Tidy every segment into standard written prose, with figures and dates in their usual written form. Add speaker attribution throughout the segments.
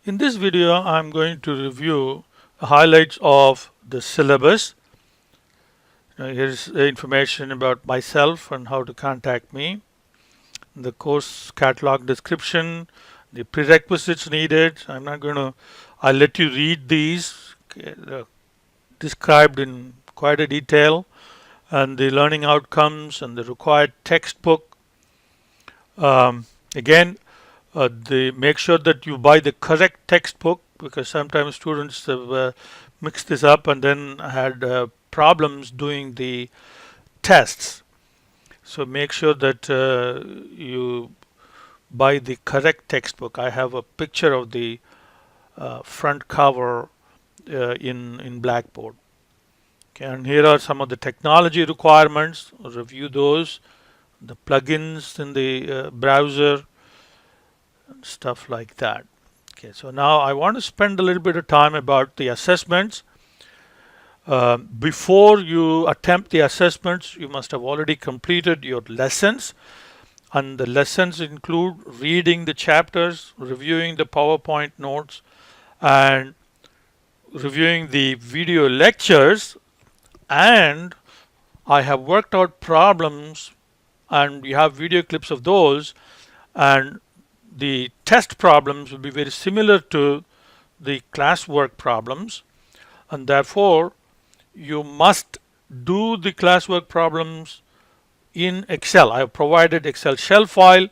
Speaker 1: In this video, I'm going to review highlights of the syllabus. Here's information about myself and how to contact me, the course catalog description, the prerequisites needed. I'll let you read these described in quite a detail, and the learning outcomes and the required textbook. Again, make sure that you buy the correct textbook, because sometimes students have mixed this up and then had problems doing the tests. So make sure that you buy the correct textbook. I have a picture of the front cover in Blackboard. Okay, and here are some of the technology requirements. Review those, the plugins in the browser, stuff like that. Okay, so now I want to spend a little bit of time about the assessments. Before you attempt the assessments, you must have already completed your lessons, and the lessons include reading the chapters, reviewing the PowerPoint notes, and reviewing the video lectures. And I have worked out problems, and you have video clips of those, and the test problems will be very similar to the classwork problems, and therefore you must do the classwork problems in Excel. I have provided Excel shell file,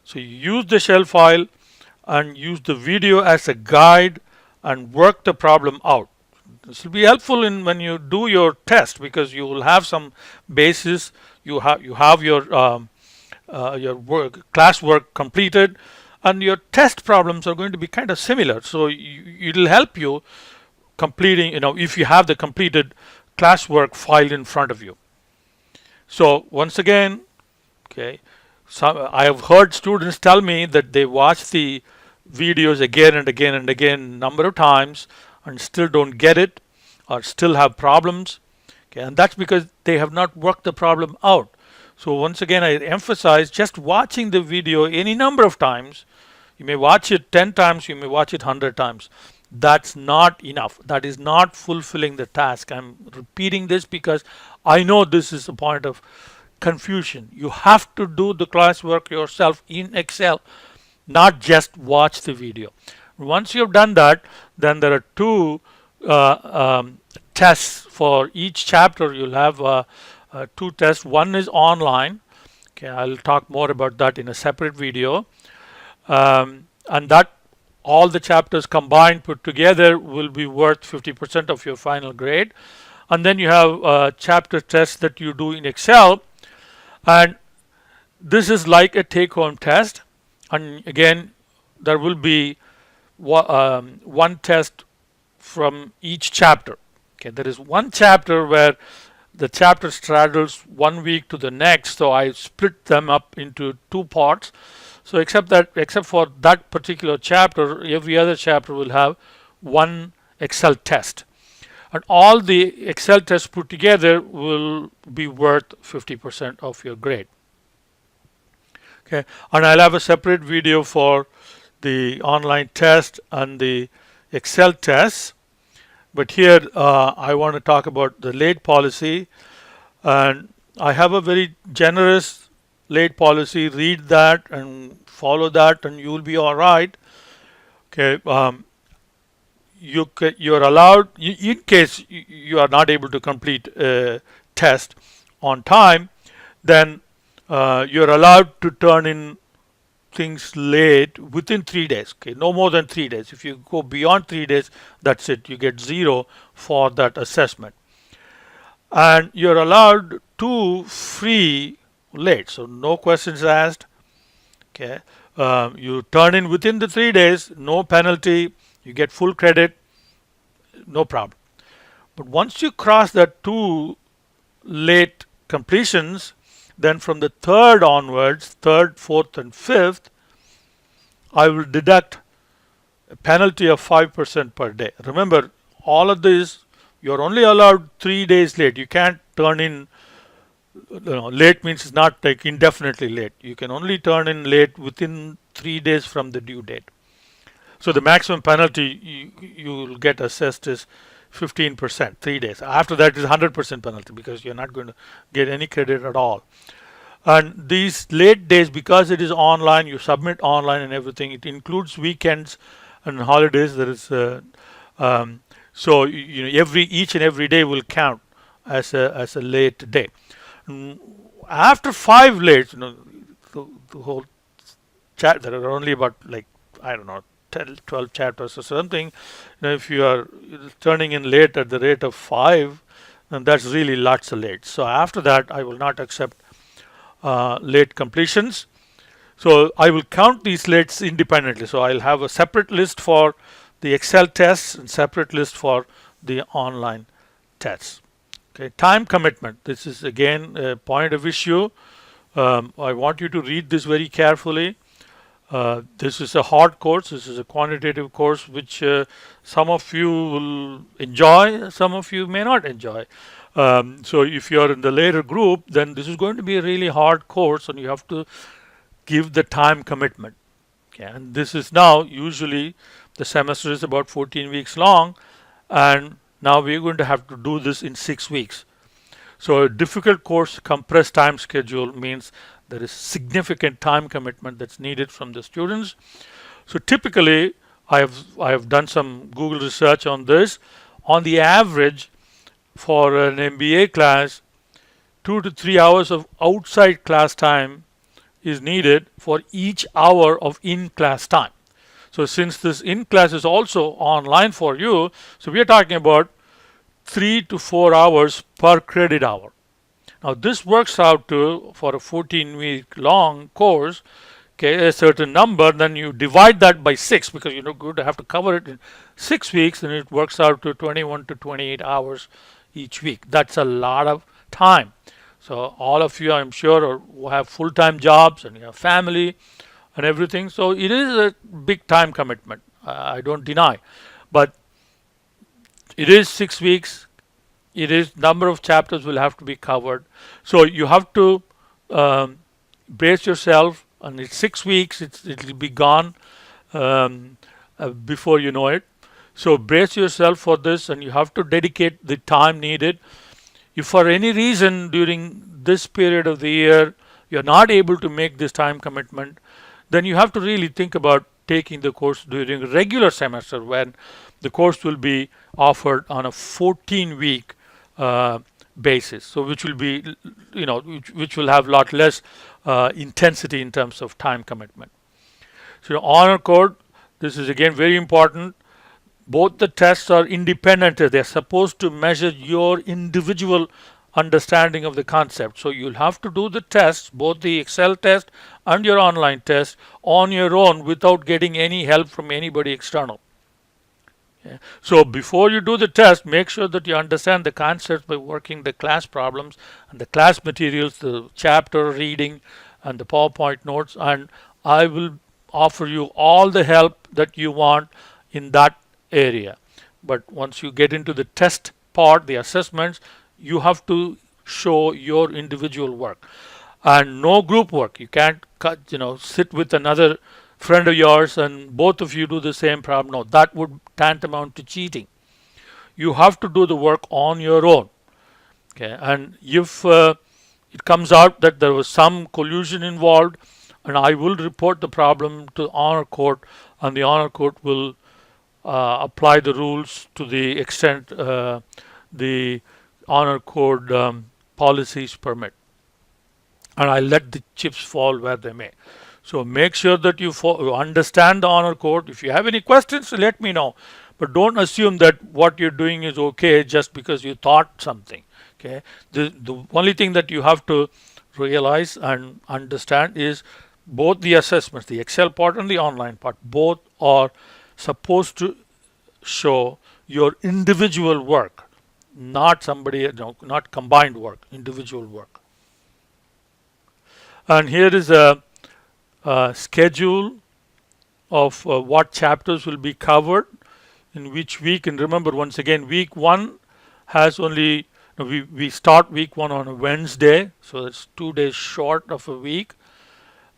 Speaker 1: so you use the shell file and use the video as a guide and work the problem out. This will be helpful in when you do your test, because you will have some basis. You have your classwork completed, and your test problems are going to be kind of similar. So it'll help you completing, if you have the completed classwork file in front of you. So once again, okay, I have heard students tell me that they watch the videos again and again and again number of times and still don't get it, or still have problems. Okay, and that's because they have not worked the problem out. So once again, I emphasize just watching the video any number of times. You may watch it 10 times, you may watch it 100 times. That's not enough. That is not fulfilling the task. I'm repeating this because I know this is a point of confusion. You have to do the classwork yourself in Excel, not just watch the video. Once you've done that, then there are two tests for each chapter. You'll have two tests. One is online. Okay, I'll talk more about that in a separate video. And that all the chapters combined put together will be worth 50% of your final grade. And then you have chapter tests that you do in Excel, and this is like a take-home test. And again, there will be one test from each chapter. Okay, there is one chapter where the chapter straddles 1 week to the next, so I split them up into two parts. So except for that particular chapter, every other chapter will have one Excel test, and all the Excel tests put together will be worth 50% of your grade. Okay, and I'll have a separate video for the online test and the Excel tests. But here I want to talk about the late policy, and I have a very generous late policy. Read that and follow that, and you will be all right. Okay, you're allowed, in case you are not able to complete a test on time, then you're allowed to turn in things late within 3 days. Okay, no more than 3 days. If you go beyond 3 days, that's it. You get 0 for that assessment. And you're allowed 2 free late, so no questions asked. Okay, you turn in within the 3 days, no penalty. You get full credit, no problem. But once you cross that 2 late completions, then from the 3rd onwards, 3rd, 4th, and 5th, I will deduct a penalty of 5% per day. Remember, all of this, you're only allowed 3 days late. You can't turn in, late means it's not like indefinitely late. You can only turn in late within 3 days from the due date. So the maximum penalty you will get assessed is 15%, 3 days. After that is 100% penalty because you're not going to get any credit at all. And these late days, because it is online, you submit online and everything. It includes weekends and holidays. There is so each and every day will count as a late day. After 5 lates, the whole chat, there are only about, like, I don't know, 10, 12 chapters or something. If you are turning in late at the rate of 5, then that's really lots of late. So after that, I will not accept late completions. So I will count these lates independently. So I'll have a separate list for the Excel tests and separate list for the online tests. Okay, time commitment. This is again a point of issue. I want you to read this very carefully. This is a hard course. This is a quantitative course which some of you will enjoy, some of you may not enjoy. So if you're in the later group, then this is going to be a really hard course and you have to give the time commitment. Okay, and this is now usually the semester is about 14 weeks long, and now we're going to have to do this in 6 weeks. So a difficult course, compressed time schedule means there is significant time commitment that's needed from the students. So typically, I have done some Google research on this. On the average, for an MBA class, 2 to 3 hours of outside class time is needed for each hour of in-class time. So since this in-class is also online for you, so we are talking about 3 to 4 hours per credit hour. Now this works out to, for a 14-week long course, okay, a certain number. Then you divide that by 6 because you're going to have to cover it in 6 weeks, and it works out to 21 to 28 hours each week. That's a lot of time. So all of you, I'm sure, have full-time jobs and you have family and everything. So it is a big time commitment. I don't deny, but it is 6 weeks. It is number of chapters will have to be covered. So you have to brace yourself, and it's 6 weeks. It'll be gone before you know it. So brace yourself for this, and you have to dedicate the time needed. If for any reason during this period of the year you're not able to make this time commitment, then you have to really think about taking the course during a regular semester when the course will be offered on a 14-week basis. So which will be, which will have a lot less intensity in terms of time commitment. So honor code, this is again very important. Both the tests are independent. They're supposed to measure your individual understanding of the concept. So you'll have to do the tests, both the Excel test and your online test, on your own without getting any help from anybody external. Okay. So before you do the test, make sure that you understand the concepts by working the class problems and the class materials, the chapter reading and the PowerPoint notes, and I will offer you all the help that you want in that area. But once you get into the test part, the assessments, you have to show your individual work and no group work. You can't sit with another friend of yours and both of you do the same problem. No, that would tantamount to cheating. You have to do the work on your own. Okay, and if it comes out that there was some collusion involved, and I will report the problem to honor court, and the honor court will apply the rules to the extent the honor code policies permit, and I let the chips fall where they may. So make sure that you understand the honor code. If you have any questions, let me know, but don't assume that what you're doing is okay just because you thought something. Okay, the only thing that you have to realize and understand is both the assessments, the Excel part and the online part, both are supposed to show your individual work, not not combined work, individual work. And here is a schedule of what chapters will be covered in which week. And remember, once again, week 1 has only, we start week 1 on a Wednesday, so it's 2 days short of a week.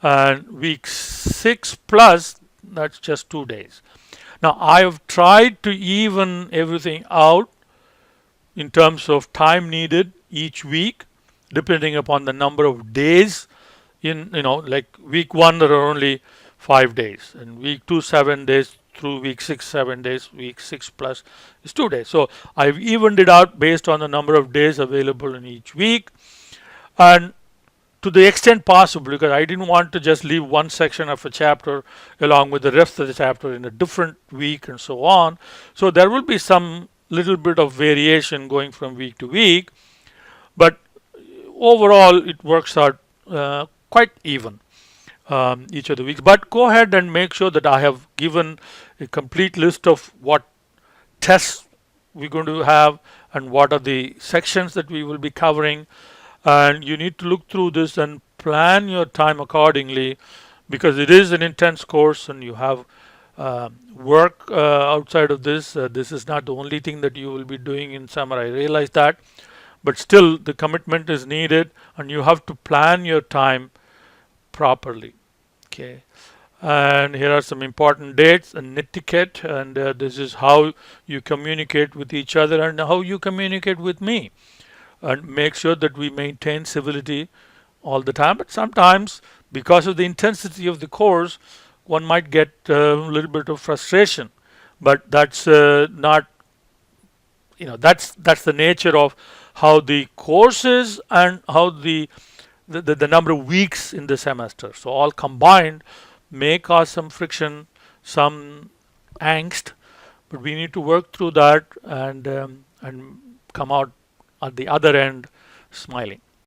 Speaker 1: And week 6 plus, That's just 2 days. Now I have tried to even everything out in terms of time needed each week, depending upon the number of days. In like week 1 there are only 5 days, and week 2 7 days, through week 6 7 days, week 6 plus is 2 days. So I've evened it out based on the number of days available in each week, and to the extent possible, because I didn't want to just leave one section of a chapter along with the rest of the chapter in a different week and so on. So there will be some little bit of variation going from week to week, but overall it works out quite even each of the weeks. But go ahead and make sure that I have given a complete list of what tests we're going to have and what are the sections that we will be covering. And you need to look through this and plan your time accordingly, because it is an intense course and you have work outside of this. This is not the only thing that you will be doing in summer. I realize that, but still the commitment is needed and you have to plan your time properly. Okay. And here are some important dates and etiquette, and this is how you communicate with each other and how you communicate with me, and make sure that we maintain civility all the time. But sometimes, because of the intensity of the course, one might get a little bit of frustration, but that's not, that's the nature of how the course is and how the number of weeks in the semester. So all combined may cause some friction, some angst, but we need to work through that and come out at the other end smiling.